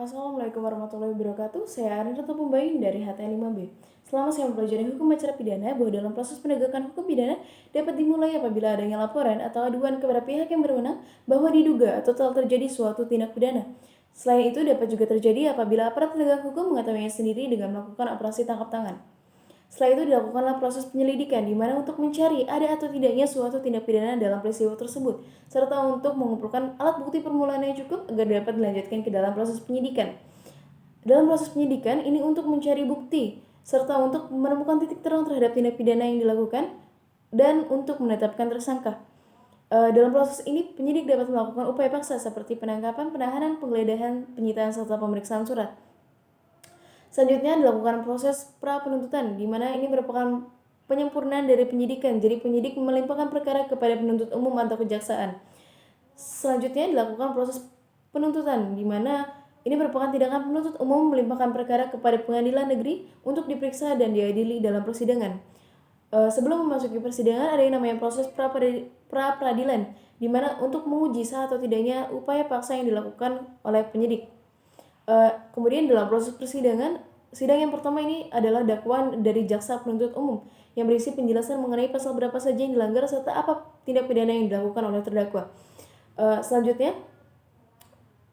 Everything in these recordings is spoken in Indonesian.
Assalamualaikum warahmatullahi wabarakatuh. Saya Arinda Pembayun dari HTN 5B. Selama saya mempelajari hukum acara pidana, bahwa dalam proses penegakan hukum pidana dapat dimulai apabila adanya laporan atau aduan kepada pihak yang berwenang bahwa diduga atau telah terjadi suatu tindak pidana. Selain itu, dapat juga terjadi apabila aparat penegak hukum mengetahuinya sendiri dengan melakukan operasi tangkap tangan. Setelah itu dilakukanlah proses penyelidikan di mana untuk mencari ada atau tidaknya suatu tindak pidana dalam peristiwa tersebut, serta untuk mengumpulkan alat bukti permulaan yang cukup agar dapat dilanjutkan ke dalam proses penyidikan. Dalam proses penyidikan ini untuk mencari bukti, serta untuk menemukan titik terang terhadap tindak pidana yang dilakukan, dan untuk menetapkan tersangka. Dalam proses ini, penyidik dapat melakukan upaya paksa seperti penangkapan, penahanan, penggeledahan, penyitaan, serta pemeriksaan surat. Selanjutnya dilakukan proses pra-penuntutan, di mana ini merupakan penyempurnaan dari penyidikan. Jadi penyidik melimpahkan perkara kepada penuntut umum atau kejaksaan. Selanjutnya dilakukan proses penuntutan, di mana ini merupakan tindakan penuntut umum melimpahkan perkara kepada pengadilan negeri untuk diperiksa dan diadili dalam persidangan. Sebelum memasuki persidangan ada yang namanya proses pra-peradilan, di mana untuk menguji sah atau tidaknya upaya paksa yang dilakukan oleh penyidik. Kemudian dalam proses persidangan, sidang yang pertama ini adalah dakwaan dari jaksa penuntut umum yang berisi penjelasan mengenai pasal berapa saja yang dilanggar serta apa tindak pidana yang dilakukan oleh terdakwa. Selanjutnya,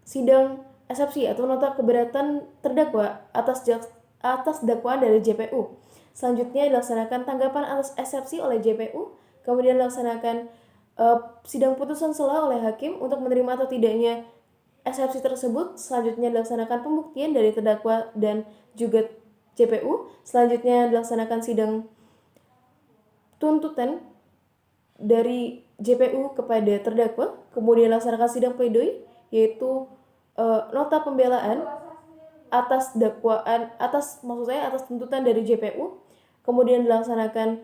sidang eksepsi atau nota keberatan terdakwa atas dakwaan dari JPU. Selanjutnya dilaksanakan tanggapan atas eksepsi oleh JPU, kemudian dilaksanakan sidang putusan sela oleh hakim untuk menerima atau tidaknya eksepsi tersebut. Selanjutnya dilaksanakan pembuktian dari terdakwa dan juga JPU. Selanjutnya dilaksanakan sidang tuntutan dari JPU kepada terdakwa. Kemudian dilaksanakan sidang pledoi, yaitu nota pembelaan atas dakwaan atas tuntutan dari JPU. Kemudian dilaksanakan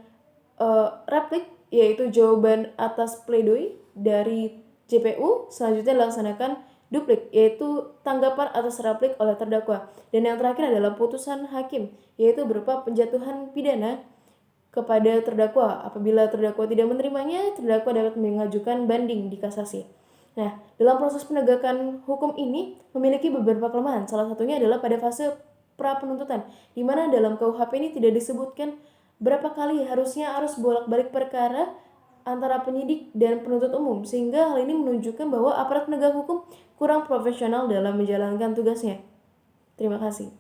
replik, yaitu jawaban atas pledoi dari JPU. Selanjutnya dilaksanakan duplik, yaitu tanggapan atas replik oleh terdakwa. Dan yang terakhir adalah putusan hakim, yaitu berupa penjatuhan pidana kepada terdakwa. Apabila terdakwa tidak menerimanya, terdakwa dapat mengajukan banding di kasasi. Nah, dalam proses penegakan hukum ini memiliki beberapa kelemahan. Salah satunya adalah pada fase pra-penuntutan, di mana dalam KUHP ini tidak disebutkan berapa kali harus bolak-balik perkara antara penyidik dan penuntut umum, sehingga hal ini menunjukkan bahwa aparat penegak hukum kurang profesional dalam menjalankan tugasnya. Terima kasih.